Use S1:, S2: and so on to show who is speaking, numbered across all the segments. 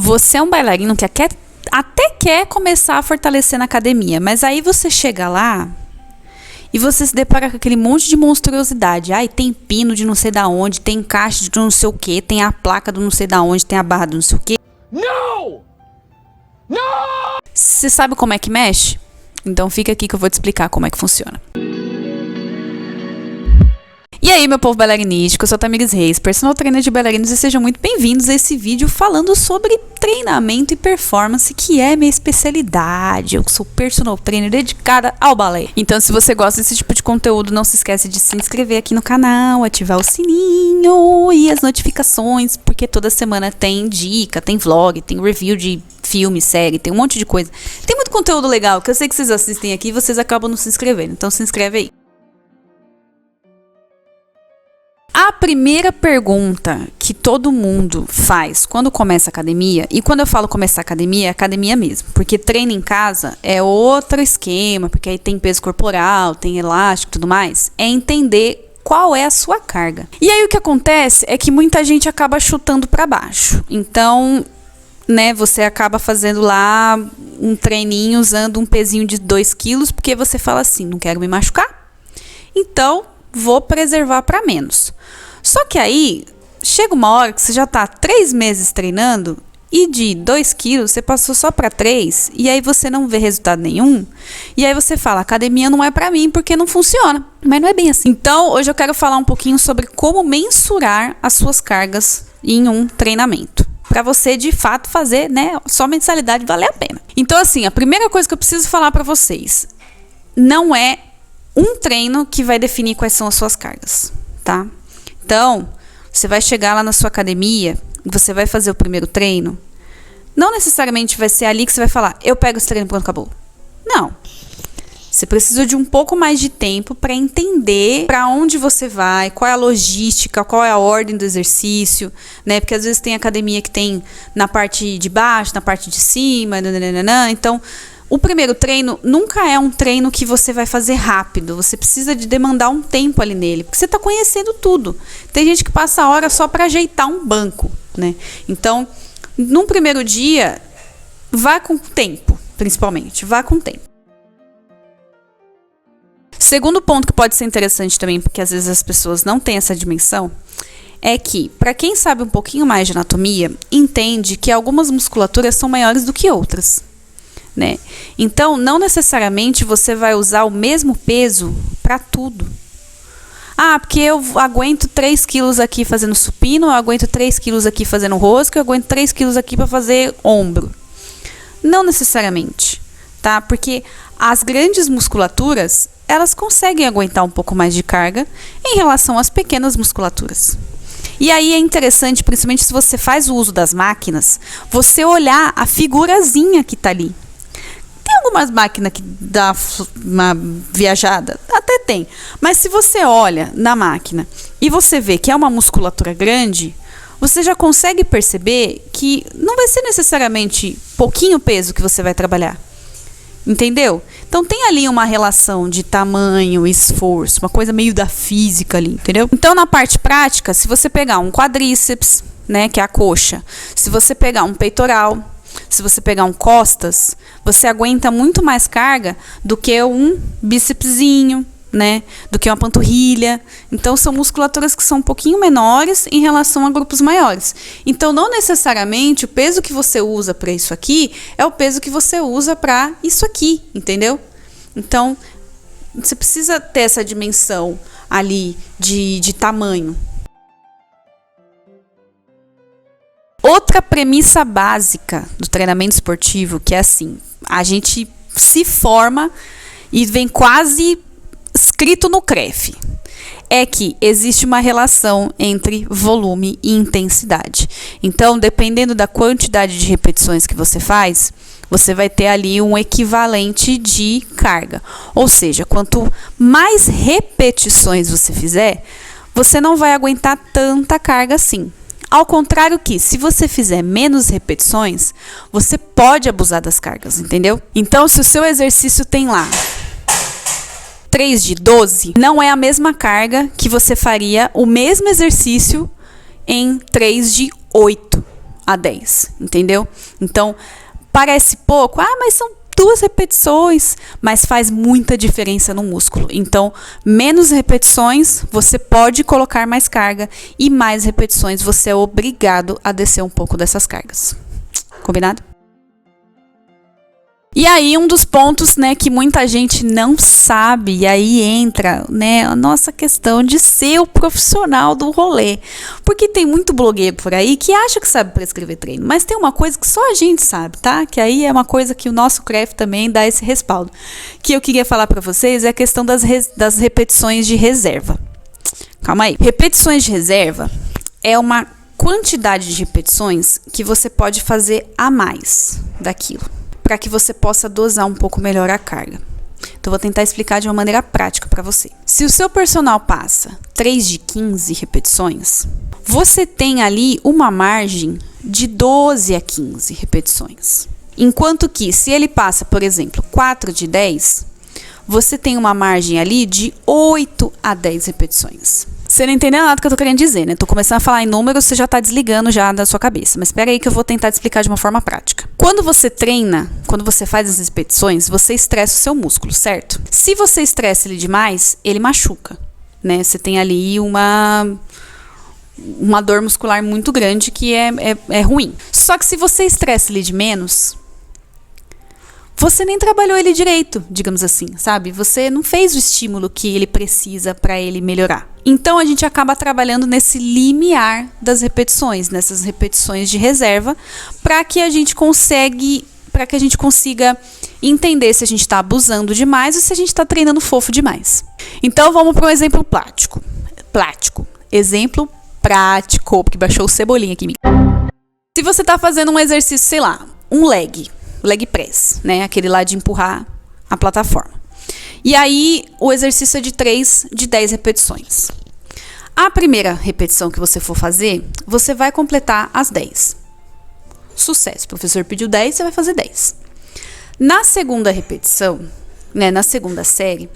S1: você é um bailarino que até quer começar a fortalecer na academia, mas aí você chega lá e você se depara com aquele monte de monstruosidade. Ai, tem pino de não sei da onde, tem encaixe de não sei o que, tem a placa do não sei da onde, tem a barra do não sei o que. Não! Não! Você sabe como é que mexe? Então fica aqui que eu vou te explicar como é que funciona. E aí, meu povo bailarinístico, eu sou a Tamires Reis, personal trainer de bailarinos, e sejam muito bem-vindos a esse vídeo falando sobre treinamento e performance, que é minha especialidade. Eu sou personal trainer dedicada ao balé. Então, se você gosta desse tipo de conteúdo, não se esquece de se inscrever aqui no canal, ativar o sininho e as notificações, porque toda semana tem dica, tem vlog, tem review de filme, série, tem um monte de coisa. Tem muito conteúdo legal que eu sei que vocês assistem aqui e vocês acabam não se inscrevendo, então se inscreve aí. A primeira pergunta que todo mundo faz quando começa a academia, e quando eu falo começar a academia, é academia mesmo, porque treino em casa é outro esquema, porque aí tem peso corporal, tem elástico e tudo mais, é entender qual é a sua carga. E aí o que acontece é que muita gente acaba chutando para baixo. Então, você acaba fazendo lá um treininho usando um pezinho de 2 quilos, porque você fala assim, não quero me machucar, então vou preservar para menos. Só que aí, chega uma hora que você já tá 3 meses treinando e de 2 quilos você passou só para 3 e aí você não vê resultado nenhum. E aí você fala, academia não é para mim porque não funciona. Mas não é bem assim. Então, hoje eu quero falar um pouquinho sobre como mensurar as suas cargas em um treinamento. Para você, de fato, fazer, só mensalidade valer a pena. Então, assim, a primeira coisa que eu preciso falar para vocês, não é um treino que vai definir quais são as suas cargas, tá? Então, você vai chegar lá na sua academia, você vai fazer o primeiro treino, não necessariamente vai ser ali que você vai falar, eu pego esse treino e pronto, acabou. Não. Você precisa de um pouco mais de tempo para entender para onde você vai, qual é a logística, qual é a ordem do exercício, Porque às vezes tem academia que tem na parte de baixo, na parte de cima, então o primeiro treino nunca é um treino que você vai fazer rápido. Você precisa de demandar um tempo ali nele, porque você está conhecendo tudo. Tem gente que passa a hora só para ajeitar um banco, Então, num primeiro dia, vá com tempo, principalmente. Vá com tempo. Segundo ponto que pode ser interessante também, porque às vezes as pessoas não têm essa dimensão, é que, para quem sabe um pouquinho mais de anatomia, entende que algumas musculaturas são maiores do que outras. Então, não necessariamente você vai usar o mesmo peso para tudo. Ah, porque eu aguento 3 quilos aqui fazendo supino, eu aguento 3 quilos aqui fazendo rosca, eu aguento 3 quilos aqui para fazer ombro. Não necessariamente, tá? Porque as grandes musculaturas, elas conseguem aguentar um pouco mais de carga em relação às pequenas musculaturas. E aí é interessante, principalmente se você faz o uso das máquinas, você olhar a figurazinha que está ali. Tem algumas máquinas que dá uma viajada? Até tem. Mas se você olha na máquina e você vê que é uma musculatura grande, você já consegue perceber que não vai ser necessariamente pouquinho peso que você vai trabalhar. Entendeu? Então tem ali uma relação de tamanho e esforço, uma coisa meio da física ali, entendeu? Então na parte prática, se você pegar um quadríceps, que é a coxa, se você pegar um peitoral, se você pegar um costas, você aguenta muito mais carga do que um bícepsinho, do que uma panturrilha. Então, são musculaturas que são um pouquinho menores em relação a grupos maiores. Então, não necessariamente o peso que você usa para isso aqui é o peso que você usa para isso aqui, entendeu? Então, você precisa ter essa dimensão ali de tamanho. Outra premissa básica do treinamento esportivo, que é assim, a gente se forma e vem quase escrito no CREF, é que existe uma relação entre volume e intensidade. Então, dependendo da quantidade de repetições que você faz, você vai ter ali um equivalente de carga. Ou seja, quanto mais repetições você fizer, você não vai aguentar tanta carga assim. Ao contrário que, se você fizer menos repetições, você pode abusar das cargas, entendeu? Então, se o seu exercício tem lá 3 de 12, não é a mesma carga que você faria o mesmo exercício em 3 de 8. a 10, entendeu? Então, parece pouco, mas são 2 repetições, mas faz muita diferença no músculo. Então, menos repetições, você pode colocar mais carga, e mais repetições, você é obrigado a descer um pouco dessas cargas. Combinado? E aí, um dos pontos, né, que muita gente não sabe, e aí entra, né, a nossa questão de ser o profissional do rolê. Porque tem muito blogueiro por aí que acha que sabe prescrever treino, mas tem uma coisa que só a gente sabe, tá? Que aí é uma coisa que o nosso CREF também dá esse respaldo. Que eu queria falar pra vocês é a questão das repetições de reserva. Calma aí. Repetições de reserva é uma quantidade de repetições que você pode fazer a mais daquilo, para que você possa dosar um pouco melhor a carga. Então, vou tentar explicar de uma maneira prática para você. Se o seu personal passa 3 de 15 repetições, você tem ali uma margem de 12 a 15 repetições. Enquanto que, se ele passa, por exemplo, 4 de 10, você tem uma margem ali de 8 a 10 repetições. Você não entendeu nada do que eu tô querendo dizer, né? Tô começando a falar em números, você já tá desligando já da sua cabeça. Mas espera aí que eu vou tentar te explicar de uma forma prática. Quando você treina, quando você faz as repetições, você estressa o seu músculo, certo? Se você estressa ele demais, ele machuca, né? Você tem ali uma dor muscular muito grande que é ruim. Só que se você estressa ele de menos, você nem trabalhou ele direito, digamos assim, sabe? Você não fez o estímulo que ele precisa para ele melhorar. Então, a gente acaba trabalhando nesse limiar das repetições, nessas repetições de reserva, para que a gente consiga entender se a gente está abusando demais ou se a gente está treinando fofo demais. Então, vamos para um exemplo prático. Exemplo prático, porque baixou o cebolinha aqui em mim. Se você está fazendo um exercício, sei lá, um leg press, né? Aquele lá de empurrar a plataforma. E aí, o exercício é de 3 de 10 repetições. A primeira repetição que você for fazer, você vai completar as 10. Sucesso. O professor pediu 10, você vai fazer 10. Na segunda repetição, né, na segunda série,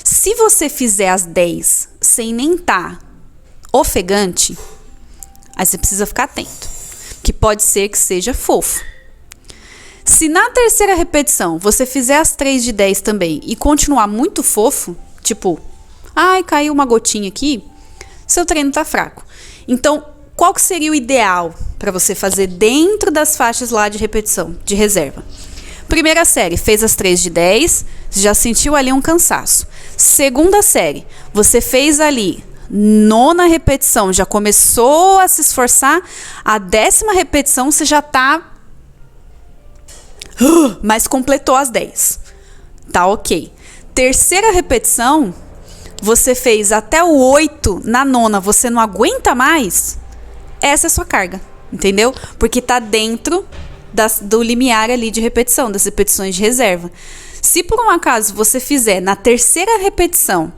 S1: se você fizer as 10 sem nem estar ofegante, aí você precisa ficar atento, que pode ser que seja fofo. Se na terceira repetição você fizer as 3 de 10 também e continuar muito fofo, tipo, caiu uma gotinha aqui, seu treino tá fraco. Então, qual que seria o ideal para você fazer dentro das faixas lá de repetição, de reserva? Primeira série, fez as 3 de 10, já sentiu ali um cansaço. Segunda série, você fez ali 9ª repetição, já começou a se esforçar. A 10ª repetição, você já tá... mas completou as 10. Tá ok. Terceira repetição, você fez até o 8, na 9ª você não aguenta mais, essa é a sua carga, entendeu? Porque tá dentro do limiar ali de repetição, das repetições de reserva. Se por um acaso você fizer na terceira repetição,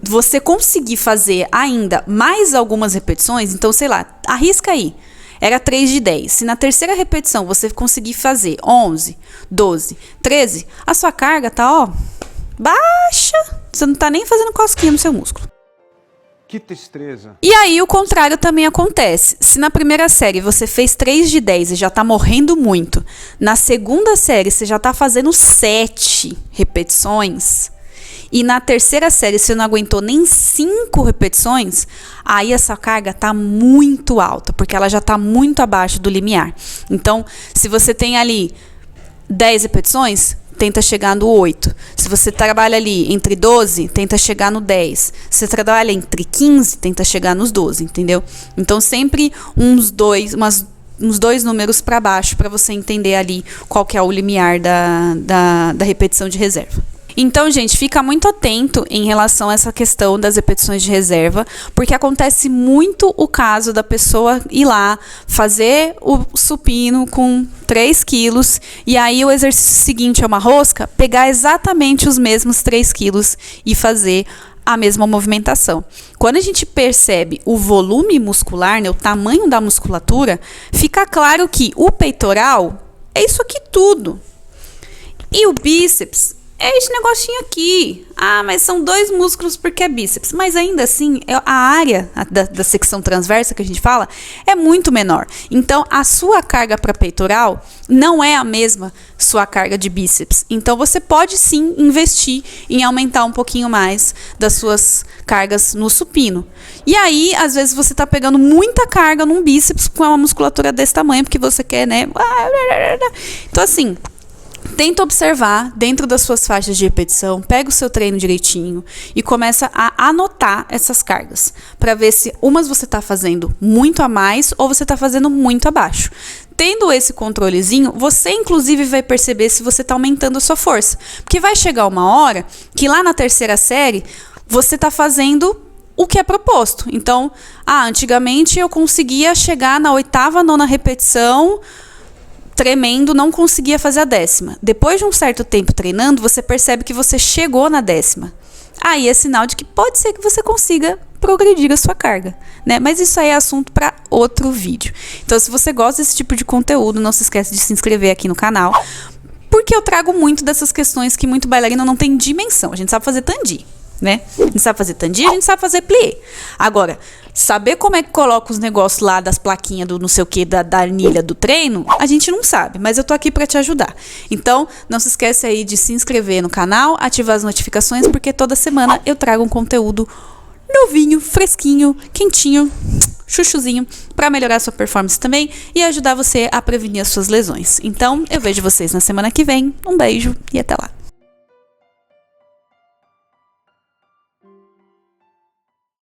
S1: você conseguir fazer ainda mais algumas repetições, então sei lá, arrisca aí. Era 3 de 10. Se na terceira repetição você conseguir fazer 11, 12, 13, a sua carga tá, baixa. Você não tá nem fazendo cosquinha no seu músculo.
S2: Que tristeza.
S1: E aí o contrário também acontece. Se na primeira série você fez 3 de 10 e já tá morrendo muito, na segunda série você já tá fazendo 7 repetições, e na terceira série você não aguentou nem 5 repetições, aí essa carga tá muito alta, porque ela já tá muito abaixo do limiar. Então, se você tem ali 10 repetições, tenta chegar no 8. Se você trabalha ali entre 12, tenta chegar no 10. Se você trabalha entre 15, tenta chegar nos 12, entendeu? Então, sempre uns dois números para baixo, para você entender ali qual que é o limiar da repetição de reserva. Então, gente, fica muito atento em relação a essa questão das repetições de reserva, porque acontece muito o caso da pessoa ir lá, fazer o supino com 3 quilos, e aí o exercício seguinte é uma rosca, pegar exatamente os mesmos 3 quilos e fazer a mesma movimentação. Quando a gente percebe o volume muscular, né, o tamanho da musculatura, fica claro que o peitoral é isso aqui tudo. E o bíceps é esse negocinho aqui. Ah, mas são 2 músculos porque é bíceps. Mas ainda assim, a área da secção transversa que a gente fala é muito menor. Então, a sua carga para peitoral não é a mesma sua carga de bíceps. Então, você pode sim investir em aumentar um pouquinho mais das suas cargas no supino. E aí, às vezes, você tá pegando muita carga num bíceps com uma musculatura desse tamanho, porque você quer, né? Então, assim, tenta observar dentro das suas faixas de repetição, pega o seu treino direitinho e começa a anotar essas cargas, para ver se umas você está fazendo muito a mais ou você está fazendo muito abaixo. Tendo esse controlezinho, você inclusive vai perceber se você está aumentando a sua força, porque vai chegar uma hora que lá na 3ª série você está fazendo o que é proposto. Então, antigamente eu conseguia chegar na 8ª, 9ª repetição tremendo, não conseguia fazer a 10ª. Depois de um certo tempo treinando, você percebe que você chegou na 10ª. Aí é sinal de que pode ser que você consiga progredir a sua carga, né? Mas isso aí é assunto para outro vídeo. Então, se você gosta desse tipo de conteúdo, não se esquece de se inscrever aqui no canal, porque eu trago muito dessas questões que muito bailarina não tem dimensão. A gente sabe fazer tandi, né? A gente sabe fazer tandi, a gente sabe fazer plié. Agora, saber como é que coloca os negócios lá das plaquinhas do não sei o que, da anilha do treino, a gente não sabe, mas eu tô aqui para te ajudar. Então, não se esquece aí de se inscrever no canal, ativar as notificações, porque toda semana eu trago um conteúdo novinho, fresquinho, quentinho, chuchuzinho, para melhorar a sua performance também e ajudar você a prevenir as suas lesões. Então, eu vejo vocês na semana que vem. Um beijo e até lá.